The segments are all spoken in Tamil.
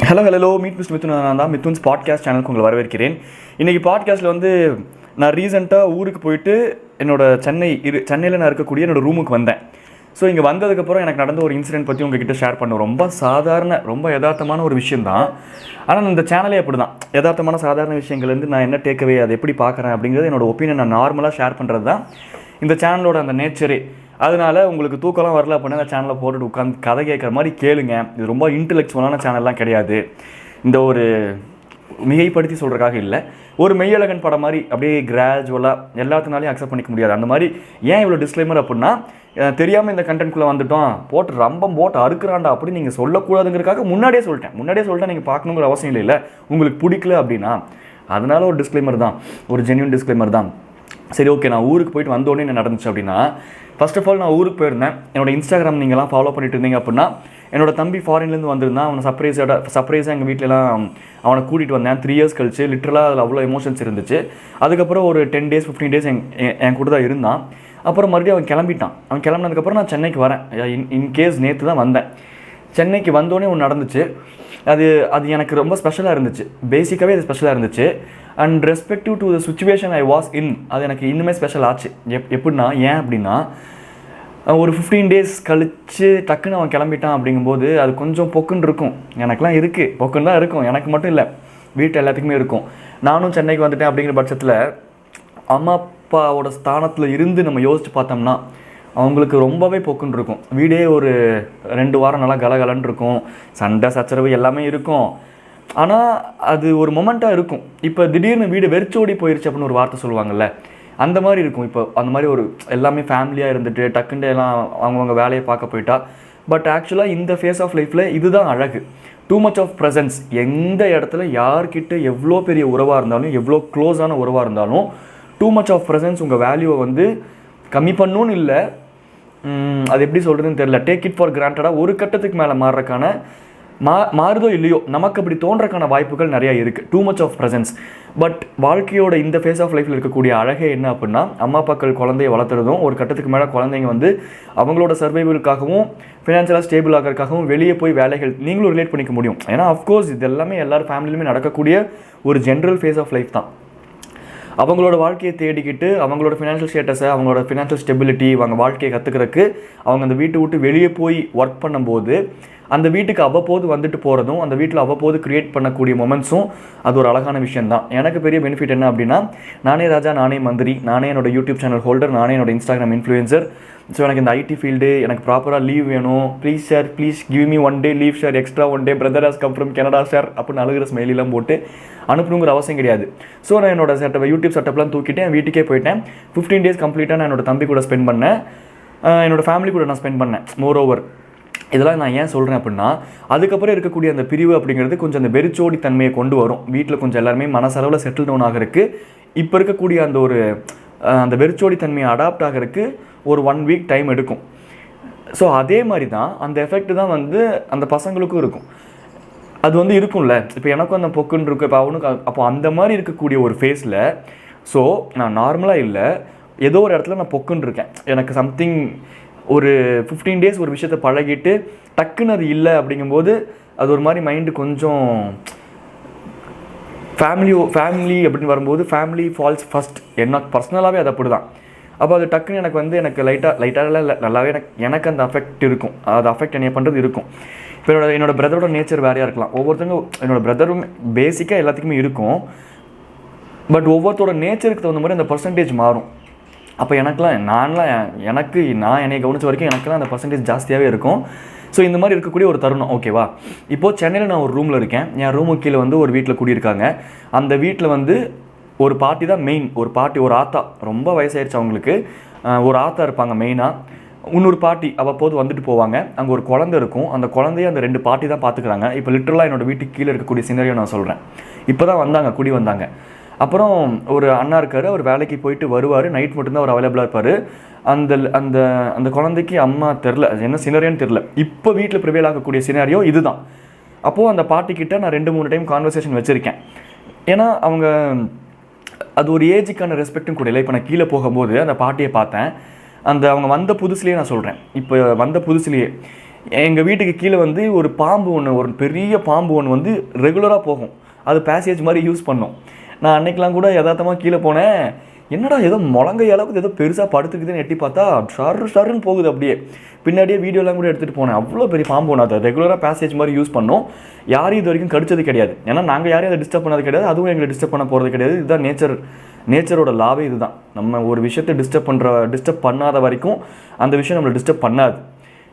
Hello meet mister Mithun. நான் தான் மித்துன்ஸ் பாட்காஸ்ட் சேனலுக்கு உங்களை வரவேற்கிறேன். இன்றைக்கி பாட்காஸ்ட்டில் நான் ரீசெண்டாக ஊருக்கு போயிட்டு சென்னையில் நான் இருக்கக்கூடிய என்னோடய ரூமுக்கு வந்தேன். ஸோ இங்கே வந்ததுக்கப்புறம் எனக்கு நடந்த ஒரு இன்சிடென்ட் பற்றி உங்ககிட்ட ஷேர் பண்ணோம். ரொம்ப சாதாரண ரொம்ப யதார்த்தமான ஒரு விஷயந்தான். ஆனால் இந்த சேனலே அப்படி தான், யதார்த்தமான சாதாரண விஷயங்கள்லேருந்து நான் என்ன டேக்அவே அதை எப்படி பார்க்குறேன் அப்படிங்கிறது என்னோடய ஒப்பீனியன் நான் நார்மலாக ஷேர் பண்ணுறது தான் இந்த சேனலோட அந்த நேச்சரே. அதனால் உங்களுக்கு தூக்கம்லாம் வரல அப்படின்னா அந்த சேனலை போட்டுட்டு உட்காந்து கதை கேட்குற மாதிரி கேளுங்க. இது ரொம்ப இன்டெலெக்சுவலான சேனல்லாம் கிடையாது. இந்த ஒரு மிகைப்படுத்தி சொல்கிறதுக்காக இல்லை, ஒரு மெய்யழகன் படம் மாதிரி அப்படியே கிராஜுவலாக எல்லாத்தினாலையும் அக்செப்ட் பண்ணிக்க முடியாது. அந்த மாதிரி ஏன் இவ்வளோ டிஸ்க்ளைமர் அப்படின்னா, தெரியாமல் இந்த கண்டென்ட்குள்ளே வந்துட்டோம், போட்டு அறுக்குறாண்டா அப்படின்னு நீங்கள் சொல்லக்கூடாதுங்கிறதுக்காக முன்னாடியே சொல்லிட்டேன். நீங்கள் பார்க்கணுங்கிற அவசியம் இல்லை. உங்களுக்கு பிடிக்கல அப்படின்னா அதனால ஒரு டிஸ்க்ளைமர் தான், ஒரு ஜென்யூன் டிஸ்க்ளைமர் தான். சரி, ஓகே. நான் ஊருக்கு போயிட்டு வந்தோடனே என்ன நடந்துச்சு அப்படின்னா, ஃபர்ஸ்ட் ஆஃப் ஆல் நான் ஊருக்கு போயிருந்தேன். என்னோடய இன்ஸ்டாகிராம் நீங்கள்லாம் ஃபாலோ பண்ணிட்டு இருந்தீங்க அப்படின்னா, என்னோடய தம்பி ஃபாரின்லேருந்து வந்திருந்தான். அவனை சர்ப்ரைஸாக எங்கள் வீட்டிலலாம் அவனை கூட்டிகிட்டு வந்தேன். 3 years கழிச்சு லிட்டரலாக அதில் அவ்வளோ எமோஷன்ஸ் இருந்துச்சு. அதுக்கப்புறம் ஒரு 10 days 15 days என் கூட தான் இருந்தான். அப்புறம் மறுபடியும் அவன் கிளம்பிட்டான். அவன் கிளம்பினதுக்கப்புறம் நான் சென்னைக்கு வரேன். இன்கேஸ் நேற்று தான் வந்தேன். சென்னைக்கு வந்தோடனே ஒன்று நடந்துச்சு. அது எனக்கு ரொம்ப ஸ்பெஷலாக இருந்துச்சு. பேசிக்காகவே அது ஸ்பெஷலாக இருந்துச்சு. And respective to the situation I was in, அது எனக்கு இன்னுமே ஸ்பெஷல் ஆச்சு. எப்படின்னா, ஏன் அப்படின்னா, ஒரு 15 days கழித்து டக்குன்னு அவன் கிளம்பிட்டான் அப்படிங்கும்போது அது கொஞ்சம் பொக்குன்னு இருக்கும். எனக்குலாம் இருக்குது, பொக்குன்னு தான் இருக்கும். எனக்கு மட்டும் இல்லை, வீட்டு எல்லாத்துக்குமே இருக்கும். நானும் சென்னைக்கு வந்துட்டேன் அப்படிங்கிற பட்சத்தில் அம்மா அப்பாவோட ஸ்தானத்தில் இருந்து நம்ம யோசித்து பார்த்தோம்னா அவங்களுக்கு ரொம்பவே பொக்குன்னு இருக்கும். வீடே ஒரு 2 வாரம் நல்லா கலகலன்னு இருக்கும். சண்டை சச்சரவு எல்லாமே இருக்கும். ஆனால் அது ஒரு மொமெண்ட்டாக இருக்கும். இப்போ திடீர்னு வீடு வெறிச்சோடி போயிடுச்சு அப்படின்னு ஒரு வார்த்தை சொல்லுவாங்கள்ல, அந்த மாதிரி இருக்கும். இப்போ அந்த மாதிரி ஒரு எல்லாமே ஃபேமிலியாக இருந்துட்டு டக்குண்டு எல்லாம் அவங்கவுங்க வேலையை பார்க்க போயிட்டா. பட் ஆக்சுவலாக இந்த ஃபேஸ் ஆஃப் லைஃப்பில் இதுதான் அழகு. Too much of presence. எந்த இடத்துல யார்கிட்ட எவ்வளோ பெரிய உறவாக இருந்தாலும், எவ்வளோ க்ளோஸான உறவாக இருந்தாலும், டூ மச் ஆஃப் ப்ரெசன்ஸ் உங்கள் வேல்யூவை கம்மி பண்ணணும்னு இல்லை, அது எப்படி சொல்கிறதுன்னு தெரியல, டேக் இட் ஃபார் கிராண்டடாக ஒரு கட்டத்துக்கு மேலே மாறுறதுக்கான மாறுதோ இல்லையோ நமக்கு அப்படி தோன்றக்கான வாய்ப்புகள் நிறையா இருக்குது. Too much of presence. But வாழ்க்கையோட இந்த ஃபேஸ் ஆஃப் லைஃப்பில் இருக்கக்கூடிய அழகே என்ன அப்படின்னா, அம்மா அப்பாக்கள் குழந்தைய வளர்த்துறதும், ஒரு கட்டத்துக்கு மேலே குழந்தைங்க அவங்களோட சர்வைவலுக்காகவும் ஃபினான்ஷியலாக ஸ்டேபிள் ஆகிறதுக்காகவும் வெளியே போய் வேலைகள் நீங்களும் ரிலேட் பண்ணிக்க முடியும். ஏன்னா அஃப்கோர்ஸ் இது எல்லாமே எல்லாரும் ஃபேமிலியுமே நடக்கக்கூடிய ஒரு ஜென்ரல் ஃபேஸ் ஆஃப் லைஃப் தான். அவங்களோட வாழ்க்கையை தேடிக்கிட்டு அவங்களோட ஃபினான்ஷியல் ஸ்டேட்டஸை, அவங்களோட ஃபினான்ஷியல் ஸ்டெபிலிட்டி, அவங்க வாழ்க்கையை கற்றுக்கிறதுக்கு அவங்க அந்த வீட்டை விட்டு வெளியே போய் ஒர்க் பண்ணும்போது அந்த வீட்டுக்கு அவ்வப்போது வந்துட்டு போகிறதும், அந்த வீட்டில் அவ்வப்போது க்ரியேட் பண்ணக்கூடிய மொமெண்ட்ஸும் அது ஒரு அழகான விஷயந்தான். எனக்கு பெரிய பெனிஃபிட் என்ன அப்படின்னா, நானே ராஜா, நானே மந்திரி, நானே என்னோடய யூடியூப் சேனல் ஹோல்டர், நானே என்னோடய இன்ஸ்டாகிராம் இன்ஃப்ளூயன்சர். ஸோ எனக்கு இந்த ஐடி ஃபீல்டு, எனக்கு ப்ராப்பராக லீவ் வேணும், please sir, please give me 1 day leave sir, extra 1 day, brother has come from Canada sir அப்படின்னு அழுகிற ஸ்மெயிலாம் போட்டு அனுப்பணுங்கிற அவசியம் கிடையாது. ஸோ நான் என்னோட யூடியூப் செட்டப்லாம் தூக்கிட்டு என் வீட்டுக்கே போயிட்டேன். 15 days கம்ப்ளீட்டாக நான் என்னோட தம்பி கூட ஸ்பெண்ட் பண்ணேன், என்னோடய ஃபேமிலி கூட நான் ஸ்பெண்ட் பண்ணேன். மோர் ஓவர் இதெல்லாம் நான் ஏன் சொல்கிறேன் அப்படின்னா, அதுக்கப்புறம் இருக்கக்கூடிய அந்த பிரிவு அப்படிங்கிறது கொஞ்சம் அந்த வெறிச்சோடி தன்மையை கொண்டு வரும். வீட்டில் கொஞ்சம் எல்லாருமே மனசளவில் செட்டில் டவுன் ஆகிறதுக்கு, இப்போ இருக்கக்கூடிய அந்த வெறிச்சோடி தன்மையை அடாப்ட் ஆகிறதுக்கு ஒரு 1 week டைம் எடுக்கும். ஸோ அதே மாதிரி தான் அந்த எஃபெக்ட் தான் அந்த பசங்களுக்கும் இருக்கும். அது இருக்கும்ல. இப்போ எனக்கும் அந்த பொக்குன்னு இருக்கும், இப்போ அவனுக்கு. அப்போ அந்த மாதிரி இருக்கக்கூடிய ஒரு ஃபேஸில், ஸோ நான் நார்மலாக இல்லை, ஏதோ ஒரு இடத்துல நான் பொக்குன்னு இருக்கேன். எனக்கு சம்திங் ஒரு 15 days ஒரு விஷயத்தை பழகிட்டு டக்குன்னு அது இல்லை அப்படிங்கும்போது அது ஒரு மாதிரி மைண்டு கொஞ்சம் ஃபேமிலி அப்படின்னு வரும்போது ஃபேமிலி ஃபால்ஸ் ஃபஸ்ட். எனக்கு பர்சனலாகவே அது அப்படி தான். அப்போ அது டக்குன்னு எனக்கு லைட்டாக இல்லை, நல்லாவே எனக்கு அந்த அஃபெக்ட் இருக்கும். அது அஃபெக்ட் என்ன பண்ணுறது இருக்கும். இப்போ என்னோடய பிரதரோட நேச்சர் வேறையாக இருக்கலாம். ஒவ்வொருத்தங்க என்னோடய பிரதரும் பேசிக்காக எல்லாத்துக்குமே இருக்கும். பட் ஒவ்வொருத்தரோட நேச்சருக்கு தகுந்த மாதிரி அந்த பர்சன்டேஜ் மாறும். அப்போ நான் என்னை கவனித்த வரைக்கும் எனக்குலாம் அந்த பர்சன்டேஜ் ஜாஸ்தியாகவே இருக்கும். ஸோ இந்த மாதிரி இருக்கக்கூடிய ஒரு தருணம். ஓகேவா, இப்போது சென்னையில் நான் ஒரு ரூமில் இருக்கேன். என் ரூமுக்கு கீழே ஒரு வீட்டில் கூடியிருக்காங்க. அந்த வீட்டில் ஒரு பாட்டி தான் மெயின். ஒரு பாட்டி, ஒரு ஆத்தா, ரொம்ப வயசாயிருச்சு அவங்களுக்கு. ஒரு ஆத்தா இருப்பாங்க மெயினாக. இன்னொரு பாட்டி அவ்வப்போது வந்துட்டு போவாங்க. அங்கே ஒரு குழந்தை இருக்கும். அந்த குழந்தைய அந்த 2 பாட்டி தான் பார்த்துக்கிறாங்க. இப்போ லிட்டரலாக என்னோடய வீட்டுக்கு கீழே இருக்கக்கூடிய சினரியோ நான் சொல்கிறேன். இப்போ தான் குடி வந்தாங்க. அப்புறம் ஒரு அண்ணா இருக்கார், அவர் வேலைக்கு போயிட்டு வருவார், நைட் மட்டும்தான் அவர் அவைலபிளாக இருப்பார். அந்த அந்த அந்த குழந்தைக்கு அம்மா தெரில, அது என்ன சினாரியோன்னு தெரில. இப்போ வீட்டில் ப்ரிவேல் ஆகக்கூடிய சினாரியோ இதுதான். அப்போது அந்த பாட்டிக்கிட்ட நான் 2-3 டைம் கான்வர்சேஷன் வச்சுருக்கேன். ஏன்னா அது ஒரு ஏஜுக்கான ரெஸ்பெக்டும் கூட இல்லை. இப்போ நான் கீழே போகும்போது அந்த பாட்டியை பார்த்தேன். அவங்க வந்த புதுசுலேயே நான் சொல்கிறேன், இப்போ வந்த புதுசுலேயே எங்கள் வீட்டுக்கு கீழே வந்து ஒரு பாம்பு ஒன்று, ஒரு பெரிய பாம்பு ஒன்று வந்து ரெகுலராக போகும். அது பேசேஜ் மாதிரி யூஸ் பண்ணோம். நான் அன்னைக்கெலாம் கூட யதார்த்தமாக கீழே போனேன். என்னடா ஏதோ முழங்கை அளவுக்கு ஏதோ பெருசாக படுத்துக்குதுன்னு எட்டி பார்த்தா ஷருன்னு போகுது. அப்படியே பின்னாடியே வீடியோலாம் கூட எடுத்துகிட்டு போனேன். அவ்வளோ பெரிய பாம்பு ஒன்று. அதை ரெகுலராக பேசேஜ் மாதிரி யூஸ் பண்ணோம். யாரும் இது வரைக்கும் கடிச்சது கிடையாது. ஏன்னா நாங்கள் யாரையும் அதை டிஸ்டர்ப் பண்ணது கிடையாது, அதுவும் எங்களை டிஸ்டர்ப் பண்ண போகிறது கிடையாது. இதுதான் நேச்சரோட லாவே இதுதான். நம்ம ஒரு விஷயத்தை டிஸ்டர்ப் பண்ணாத வரைக்கும் அந்த விஷயம் நம்மளை டிஸ்டர்ப் பண்ணாது.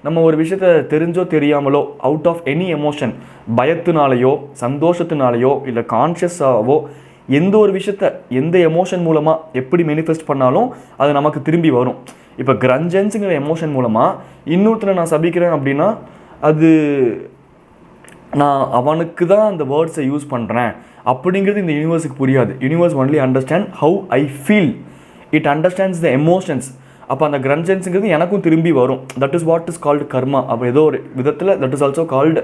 நம்ம ஒரு விஷயத்த தெரிஞ்சோ தெரியாமலோ அவுட் ஆஃப் எனி எமோஷன், பயத்தினாலேயோ சந்தோஷத்தினாலேயோ இல்லை கான்ஷியஸாகவோ எந்த ஒரு விஷயத்த எந்த எமோஷன் மூலமாக எப்படி மேனிஃபெஸ்ட் பண்ணாலும் அது நமக்கு திரும்பி வரும். இப்போ கிரஞ்சன்ஸுங்கிற எமோஷன் மூலமாக இன்னொருத்தரை நான் சபிக்கிறேன் அப்படின்னா அது நான் அவனுக்கு தான் அந்த வேர்ட்ஸை யூஸ் பண்ணுறேன் அப்படிங்கிறது இந்த யூனிவர்ஸுக்கு புரியாது. Universe only understand how I feel. It understands the emotions. அப்போ அந்த கிரஞ்சன்ஸுங்கிறது எனக்கும் திரும்பி வரும். That is what is called karma. அப்போ ஏதோ ஒரு விதத்தில் தட் இஸ் ஆல்சோ கால்டு.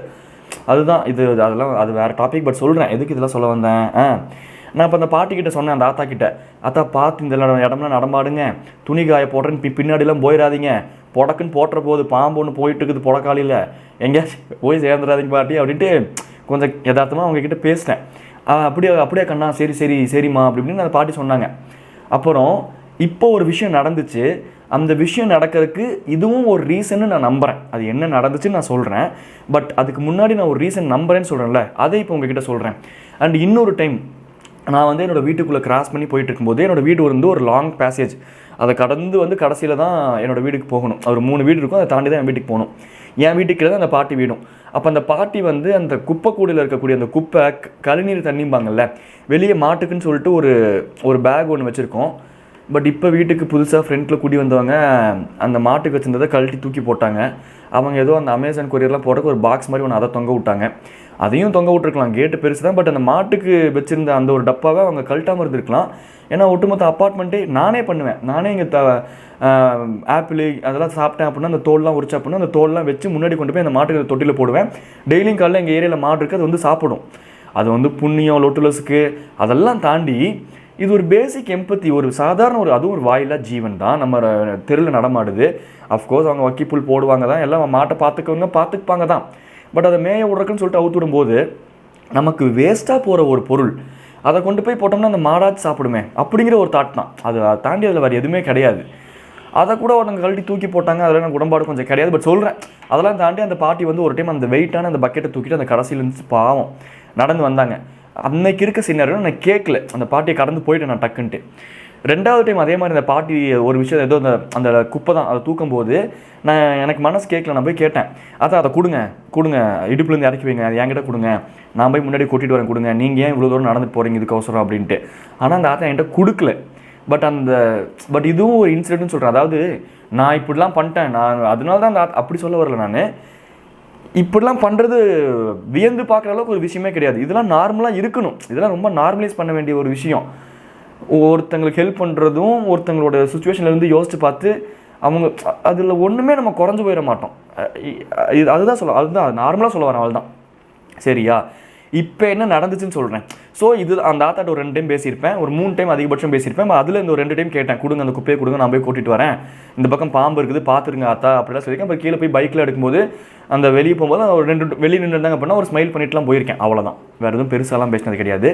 அதுதான் அதெல்லாம் அது வேறு டாபிக். பட் சொல்கிறேன் எதுக்கு இதெல்லாம் சொல்ல வந்தேன். நான் இப்போ அந்த பாட்டிக்கிட்ட சொன்னேன், அந்த ஆத்தா கிட்ட, ஆத்தா பார்த்து இந்த இடம்லாம் நடமாடுங்க, துணி காய போடுறேன்னு பின்னாடிலாம் போயிடாதீங்க, புடக்குன்னு போட்டுற போது பாம்பு ஒன்று போயிட்டு இருக்குது புடக்காலியில், எங்கேயாச்சும் போய் சேர்ந்துடாதீங்க பாட்டி அப்படின்ட்டு கொஞ்சம் யதார்த்தமாக அவங்கக்கிட்ட பேசிட்டேன். அப்படியே கண்ணா சரிம்மா அப்படின்னு அந்த பாட்டி சொன்னாங்க. அப்புறம் இப்போ ஒரு விஷயம் நடந்துச்சு. அந்த விஷயம் நடக்கிறதுக்கு இதுவும் ஒரு ரீசன்னு நான் நம்புகிறேன். அது என்ன நடந்துச்சுன்னு நான் சொல்கிறேன். பட் அதுக்கு முன்னாடி நான் ஒரு ரீசன் நம்புறேன்னு சொல்கிறேன்ல, அதை இப்போ உங்ககிட்ட சொல்கிறேன். அண்ட் இன்னொரு டைம் நான் வந்து என்னோடய வீட்டுக்குள்ளே கிராஸ் பண்ணி போயிட்டு இருக்கும்போது, என்னோடய வீடு வந்து ஒரு லாங் பேசேஜ், அதை கடந்து வந்து கடைசியில் தான் என்னோடய வீட்டுக்கு போகணும். ஒரு 3 வீடு இருக்கும், அதை தாண்டி தான் என் வீட்டுக்கு போகணும். என் வீட்டுக்கு தான் அந்த பாட்டி வீடும். அப்போ அந்த பாட்டி வந்து அந்த குப்பை கூடையில் இருக்கக்கூடிய அந்த குப்பை கழிநீர் தண்ணிம்பாங்கள்ல, வெளியே மாட்டுக்குன்னு சொல்லிட்டு ஒரு பேக் ஒன்று வச்சுருக்கோம். பட் இப்போ வீட்டுக்கு புதுசாக ஃப்ரெண்டில் கூடி வந்தவங்க அந்த மாட்டுக்கு வச்சுருந்ததை கழட்டி தூக்கி போட்டாங்க. அவங்க ஏதோ அந்த அமேசான் கொரியர்லாம் போடுறதுக்கு ஒரு பாக்ஸ் மாதிரி ஒன்று அதை தொங்க விட்டாங்க. அதையும் தொங்க விட்டுருக்கலாம், கேட்டு பெருசு தான். பட் அந்த மாட்டுக்கு வச்சுருந்த அந்த ஒரு டப்பாவை அவங்க கழட்டாமல் இருந்திருக்கலாம். ஏன்னா ஒட்டுமொத்த அப்பார்ட்மெண்ட்டே நானே பண்ணுவேன். நானே இங்கே ஆப்பிள் அதெல்லாம் சாப்பிட்டேன் அப்படின்னா அந்த தோல்லாம் உரிச்சா அப்படின்னா அந்த தோல்லாம் வச்சு முன்னாடி கொண்டு போய் அந்த மாட்டுக்கு தொட்டியில் போடுவேன். டெய்லியும் காலையில் எங்கள் ஏரியாவில் மாடு இருக்குது, அது வந்து சாப்பிடும். அது வந்து புண்ணியம் லொட்டுலஸுக்கு அதெல்லாம் தாண்டி இது ஒரு பேசிக் எம்பத்தி. ஒரு சாதாரண அதுவும் ஒரு வாயிலா ஜீவன் தான் நம்ம தெருவில் நடமாடுது. அஃப்கோர்ஸ் அவங்க வக்கிப்புல் போடுவாங்க தான், எல்லாம் மாட்டை பார்த்துக்குப்பாங்க தான். பட் அதை மேய விட்றக்குன்னு சொல்லிட்டு அவுத்து விடும்போது நமக்கு வேஸ்ட்டாக போகிற ஒரு பொருள், அதை கொண்டு போய் போட்டோம்னா அந்த மாடாச்சு சாப்பிடுமே அப்படிங்கிற ஒரு தாட் தான். அதை தாண்டி அதில் வேறு எதுவுமே கிடையாது. அதை கூட ஒருத்தங்க கழட்டி தூக்கி போட்டாங்க, அதில் எனக்கு உடம்பாடு கொஞ்சம் கிடையாது. பட் சொல்கிறேன், அதெல்லாம் தாண்டி அந்த பாட்டி வந்து ஒரு டைம் அந்த வெயிட்டான அந்த பக்கெட்டை தூக்கிட்டு அந்த கடைசியில் இருந்துச்சு பாவம் நடந்து வந்தாங்க. அன்னைக்கு இருக்க சின்னரும் நான் கேட்கல, அந்த பாட்டியை கடந்து போயிட்டேன் நான் டக்குன்ட்டு. 2வது டைம் அதே மாதிரி அந்த பாட்டி ஒரு விஷயம் ஏதோ அந்த குப்பை தான் அதை தூக்கும்போது எனக்கு மனசு கேட்கல. நான் போய் கேட்டேன், அதை கொடுங்க இடுப்புலேருந்து இறக்கி வைங்க, அது என்கிட்ட கொடுங்க, நான் போய் முன்னாடி கூட்டிகிட்டு வரேன், கொடுங்க, நீங்கள் ஏன் இவ்வளோ தூரம் நடந்துட்டு போகிறீங்க இதுக்கு அவசரம் அப்படின்ட்டு. ஆனால் அந்த ஆத்தா என்கிட்ட கொடுக்கல. பட் இதுவும் ஒரு இன்சிடென்ட்னு சொல்கிறேன். அதாவது நான் இப்படிலாம் பண்ணிட்டேன், நான் அதனால தான் அந்த அப்படி சொல்ல வரல. நான் இப்படிலாம் பண்ணுறது வியந்து பார்க்குற அளவுக்கு ஒரு விஷயமே கிடையாது. இதெல்லாம் நார்மலாக இருக்கணும். இதெல்லாம் ரொம்ப நார்மலைஸ் பண்ண வேண்டிய ஒரு விஷயம். ஒருத்தங்களுக்கு ஹெல்ப் பண்ணுறதும் ஒருத்தங்களோட சுச்சுவேஷன்லேருந்து யோசித்து பார்த்து அவங்க அதில் ஒன்றுமே நம்ம குறைஞ்சி போயிட மாட்டோம். அதுதான் நார்மலாக சொல்ல வரேன், அவள் தான். சரியா? இப்போ என்ன நடந்துச்சுன்னு சொல்கிறேன். ஸோ இது அந்த ஆத்தாட்ட ஒரு 2 டைம் பேசியிருப்பேன், ஒரு 3 டைம் அதிகபட்சம் பேசியிருப்பேன். அதில் இந்த ஒரு 2 டைம் கேட்டேன், கொடுங்க அந்த குப்பையை கொடுங்க, நான் போய் கூட்டிகிட்டு வரேன், இந்த பக்கம் பாம்பு இருக்குது பார்த்துருங்க ஆத்தா அப்படிலாம் சொல்லியிருக்கேன். அப்புறம் கீழே போய் பைக்கில் எடுக்கும்போது அந்த வெளியே போகும்போது ஒரு 2 வெளியே நின்றுருந்தாங்க அப்படின்னா ஒரு ஸ்மைல் பண்ணிட்டுலாம் போயிருக்கேன். அவ்வளோதான், வேறு எதுவும் பெருசாலாம் பேசினது கிடையாது.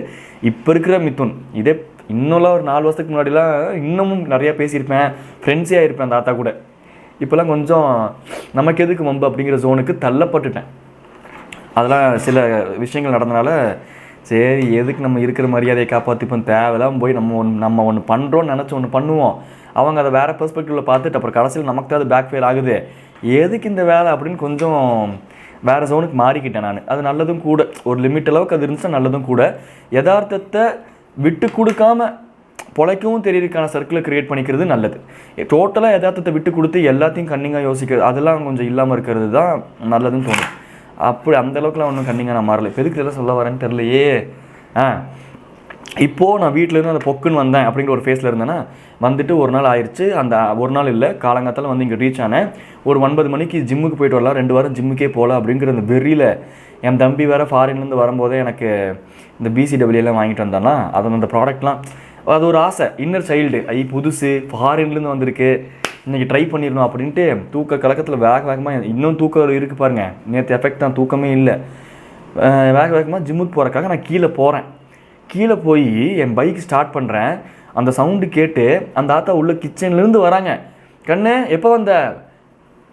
இப்போ இருக்கிற மிதுன் இதே இன்னும்லாம் ஒரு 4 வருஷத்துக்கு முன்னாடிலாம் இன்னமும் நிறையா பேசியிருப்பேன், ஃப்ரெண்ட்ஸே ஆகிருப்பேன் அந்த ஆத்தா கூட. இப்போல்லாம் கொஞ்சம் நமக்கு எதுக்கு வம்பு அப்படிங்கிற ஜோனுக்கு தள்ளப்பட்டுட்டேன். அதெல்லாம் சில விஷயங்கள் நடந்தனால சரி எதுக்கு நம்ம இருக்கிற மரியாதையை காப்பாற்றிப்போம், தேவையில்லாம் போய் நம்ம ஒன்று பண்ணுறோன்னு நினச்சி ஒன்று பண்ணுவோம். அவங்க அதை வேறு பெர்ஸ்பெக்டிவில் பார்த்துட்டு அப்புறம் கடைசியில் நமக்கு தான் அது பேக் ஃபெயில் ஆகுது, எதுக்கு இந்த வேலை அப்படின்னு கொஞ்சம் வேறு ஜோனுக்கு மாறிக்கிட்டேன் நான். அது நல்லதும் கூட, ஒரு லிமிட் அளவுக்கு அது இருந்துச்சுன்னா நல்லதும் கூட. யதார்த்தத்தை விட்டு கொடுக்காம பொழைக்கவும் தெரியறதுக்கான சர்க்கிளை க்ரியேட் பண்ணிக்கிறது நல்லது. டோட்டலாக யதார்த்தத்தை விட்டு கொடுத்து எல்லாத்தையும் கன்னிங்காக யோசிக்கிறது அதெல்லாம் கொஞ்சம் இல்லாமல் இருக்கிறது தான் நல்லதுன்னு தோணும். அப்படி அந்தளவுக்குலாம் ஒன்றும் கன்னிங்காக நான் மாறலை. இப்போ எதுக்கு இதெல்லாம் சொல்ல வரேன்னு தெரிலையே. இப்போது நான் வீட்டிலேருந்து அந்த பொக்குன்னு வந்தேன் அப்படிங்கிற ஒரு ஃபேஸில் இருந்தேன்னா வந்துட்டு ஒரு நாள் ஆயிடுச்சு. அந்த ஒரு நாள் இல்லை, காலங்காத்தால் வந்து இங்கே ரீச் ஆனேன். ஒரு 9 மணிக்கு ஜிம்முக்கு போயிட்டு வரலாம், 2 வாரம் ஜிம்முக்கே போகலாம் அப்படிங்கிற அந்த வெறியில் என் தம்பி வேறு ஃபாரின்லேருந்து வரும்போதே எனக்கு இந்த BCWலாம் வாங்கிட்டு வந்தானா, அது அந்த ப்ராடக்ட்லாம் அது ஒரு ஆசை, இன்னர் சைல்டு. புதுசு ஃபாரின்லேருந்து வந்திருக்கு, இன்றைக்கி ட்ரை பண்ணிடணும் அப்படின்ட்டு தூக்க கலக்கத்தில் வேகமாக இன்னும் தூக்கம் இருக்குது பாருங்கள், நேற்று எஃபெக்ட் தான், தூக்கமே இல்லை. வேகமாக ஜிம்முக்கு போகிறக்காக நான் கீழே போகிறேன். கீழே போய் என் பைக் ஸ்டார்ட் பண்ணுறேன். அந்த சவுண்டு கேட்டு அந்த ஆத்தா உள்ள கிச்சன்லேருந்து வராங்க. கண்ணு எப்போ வந்த?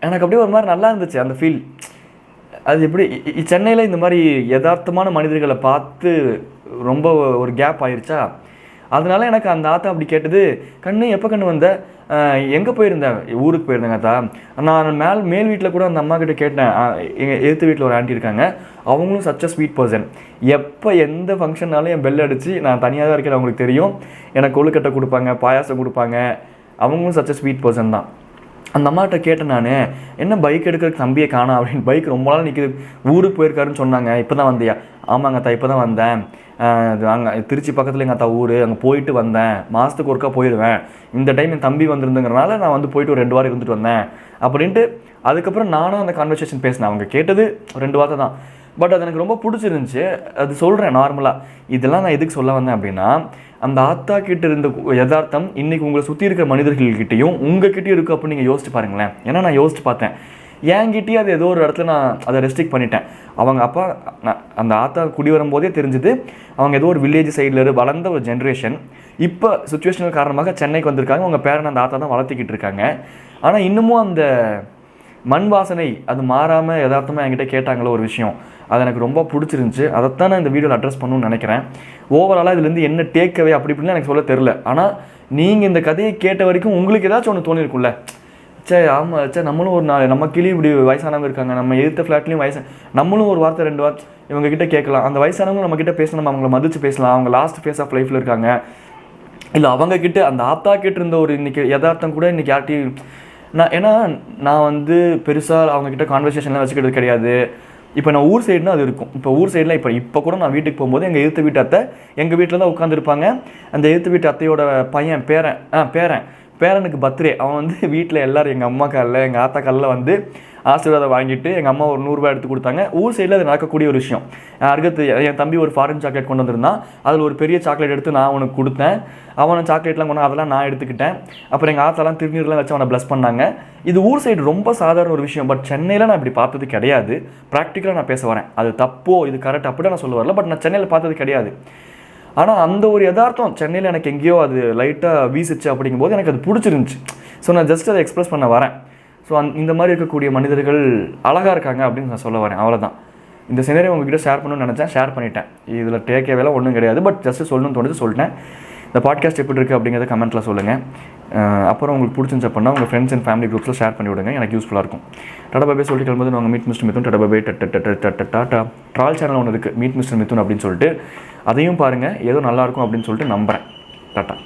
எனக்கு அப்படியே ஒரு மாதிரி நல்லா இருந்துச்சு அந்த ஃபீல். அது எப்படி சென்னையில் இந்த மாதிரி யதார்த்தமான மனிதர்களை பார்த்து ரொம்ப ஒரு கேப் ஆயிடுச்சா, அதனால எனக்கு அந்த ஆத்தா அப்படி கேட்டது. கண்ணு எப்போ கண்ணு வந்த? எங்கே போயிருந்தேன்? ஊருக்கு போயிருந்தேங்க அத்தா. நான் மேல் வீட்டில் கூட அந்த அம்மா கிட்ட கேட்டேன். எங்கள் எழுத்து வீட்டில் ஒரு ஆண்டி இருக்காங்க, அவங்களும் சச் அ ஸ்வீட் பர்சன். எப்போ எந்த ஃபங்க்ஷன்னாலும் என் பெல் அடித்து, நான் தனியாக தான் இருக்கேன் அவங்களுக்கு தெரியும், எனக்கு கொழுக்கட்டை கொடுப்பாங்க, பாயாசம் கொடுப்பாங்க. அவங்களும் சச் அ ஸ்வீட் பர்சன் தான். அந்த அம்மாட்ட கேட்டேன் நான், என்ன பைக் எடுக்கிறதுக்கு தம்பியை காணோம் அப்படின்னு. பைக் ரொம்ப நாள் நிற்கிது, ஊருக்கு போயிருக்காருன்னு சொன்னாங்க. இப்போ தான் வந்தியா? ஆமாங்க அத்தா, இப்போ தான் வந்தேன். அங்கே திருச்சி பக்கத்தில் எங்கள் அத்தா ஊர், அங்கே போயிட்டு வந்தேன். மாதத்துக்கு ஒருக்கா போயிடுவேன். இந்த டைம் என் தம்பி வந்திருந்துங்கிறனால நான் வந்து போயிட்டு ஒரு 2 வாரம் இருந்துட்டு வந்தேன் அப்படின்ட்டு. அதுக்கப்புறம் நானும் அந்த கான்வர்சேஷன் பேசினேன். அவங்க கேட்டது 2 வார்த்தை தான், பட் அது எனக்கு ரொம்ப பிடிச்சிருந்துச்சு. அது சொல்கிறேன் நார்மலாக. இதெல்லாம் நான் எதுக்கு சொல்ல வந்தேன் அப்படின்னா, அந்த ஆத்தா கிட்ட இருந்த யதார்த்தம் இன்றைக்கி உங்களை சுற்றி இருக்கிற மனிதர்கள்கிட்டையும் உங்ககிட்டயும் இருக்குது அப்படின்னு நீங்கள் யோசிச்சு பாருங்களேன். ஏன்னா நான் யோசிச்சு பார்த்தேன், என்கிட்டயே அது ஏதோ ஒரு இடத்துல நான் அதை ரெஸ்ட்ரிக்ட் பண்ணிட்டேன். அவங்க அப்பா அந்த ஆத்தா குடி வரும்போதே தெரிஞ்சுது, அவங்க ஏதோ ஒரு வில்லேஜ் சைடில் வளர்ந்த ஒரு ஜென்ரேஷன். இப்போ சுச்சுவேஷனல் காரணமாக சென்னைக்கு வந்திருக்காங்க. அவங்க பேரன் அந்த ஆத்தா தான் வளர்த்திக்கிட்டு இருக்காங்க. ஆனால் இன்னமும் அந்த மண் வாசனை அது மாறாமல் யதார்த்தமாக என்கிட்ட கேட்டாங்களோ ஒரு விஷயம், அது எனக்கு ரொம்ப பிடிச்சிருந்துச்சி. அதைத்தான் நான் இந்த வீடியோவில் அட்ரஸ் பண்ணணும்னு நினைக்கிறேன். ஓவராலாக இதுலேருந்து என்ன டேக்அவே அப்படி இப்படின்னு எனக்கு சொல்ல தெரில. ஆனால் நீங்கள் இந்த கதையை கேட்ட வரைக்கும் உங்களுக்கு ஏதாச்சும் ஒன்று தோணிருக்கும்ல, ஆமாம் நம்மளும் ஒரு நாள் நம்ம கீழே இப்படி வயசானவங்க இருக்காங்க, நம்ம எதிர்த்த ஃப்ளாட்லேயும் நம்மளும் ஒரு வார்த்தை 2 வார்த்தை இவங்ககிட்ட கேட்கலாம். அந்த வயசானவங்க நம்மக்கிட்ட பேசணும், நம்ம அவங்கள மதித்து பேசலாம். அவங்க லாஸ்ட் ஃபேஸ் ஆஃப் லைஃப்பில் இருக்காங்க. இல்லை அவங்கக்கிட்ட அந்த ஆத்தா கிட்ட இருந்த ஒரு இன்றைக்கி யதார்த்தம் கூட இன்றைக்கி யார்ட்டையும் ஏன்னா நான் வந்து பெருசாக அவங்கக்கிட்ட கான்வர்சேஷன்லாம் வச்சுக்கிறது கிடையாது. இப்போ நான் ஊர் சைடுனா அது இருக்கும். இப்போ ஊர் சைடில் இப்போ கூட நான் வீட்டுக்கு போகும்போது எங்கள் எழுத்து வீட்டு அத்தை எங்கள் வீட்டில் தான் உட்காந்துருப்பாங்க. அந்த எழுத்து வீட்டு அத்தையோட பையன் பேரனுக்கு பர்த்டே, அவன் வந்து வீட்டில் எல்லோரும் எங்கள் அம்மா காலில் எங்கள் ஆத்தா காலில் வந்து ஆசீர்வாதம் வாங்கிட்டு எங்கள் அம்மா ஒரு 100 ரூபா எடுத்து கொடுத்தாங்க. ஊர் சைடில் அது நடக்கக்கூடிய ஒரு விஷயம். அடுத்து என் தம்பி ஒரு ஃபாரின் சாக்லேட் கொண்டு வந்திருந்தான். அதில் ஒரு பெரிய சாக்லேட் எடுத்து நான் அவனுக்கு கொடுத்தேன். அவனை சாக்லேட்லாம் கொண்டு அதெல்லாம் நான் எடுத்துக்கிட்டேன். அப்புறம் எங்கள் ஆத்தாலாம் திருநீர்லாம் வச்சு அவனை ப்ளஸ் பண்ணாங்க. இது ஊர் சைடு ரொம்ப சாதாரண ஒரு விஷயம். பட் சென்னையில் நான் இப்படி பார்த்தது கிடையாது. ப்ராக்டிக்கலாக நான் பேச வரேன். அது தப்போ இது கரெக்ட் அப்படி நான் சொல்ல வரல. பட் நான் சென்னையில் பார்த்தது கிடையாது. ஆனால் அந்த ஒரு யதார்த்தம் சென்னையில் எனக்கு எங்கேயோ அது லைட்டாக வீசிச்சு. அப்படிங்கும்போது எனக்கு அது பிடிச்சிருந்துச்சி. ஸோ நான் ஜஸ்ட் அதை எக்ஸ்ப்ரெஸ் பண்ண வரேன். ஸோ இந்த மாதிரி இருக்கக்கூடிய மனிதர்கள் அழகாக இருக்காங்க அப்படின்னு நான் சொல்ல வரேன். அவ்வளோதான். இந்த சினரியை உங்ககிட்ட ஷேர் பண்ணணும்னு நினச்சேன், ஷேர் பண்ணிட்டேன். இதில் டேக்கேவேலாம் ஒன்றும் கிடையாது. பட் ஜஸ்ட்டு சொல்லணும்னு தோணுச்சு, சொல்லிட்டேன். இந்த பாட்காஸ்ட் எப்படி இருக்குது அப்படிங்கிறத கமெண்ட்டில் சொல்லுங்கள். அப்புறம் உங்களுக்கு பிடிச்சிருந்துச்சு அப்படின்னா உங்கள் ஃப்ரெண்ட்ஸ் அண்ட் ஃபேமிலி குரூப்ஸில் ஷேர் பண்ணி விடுங்க, எனக்கு யூஸ்ஃபுல்லாக இருக்கும். டாடா பாபே சொல்லிட்டு கிளம்பும்போது நாங்கள் மீட் மிஸ்டர் மிதுன் டாடா பாபே டாட்டா ட்ரால் சேனல் ஒன்று இருக்குது மீட் மிஸ்டர் மிதுன் அப்படின்னு சொல்லிட்டு, அதையும் பாருங்கள், ஏதோ நல்லாயிருக்கும் அப்படின்னு சொல்லிட்டு நம்புகிறேன். டாட்டா.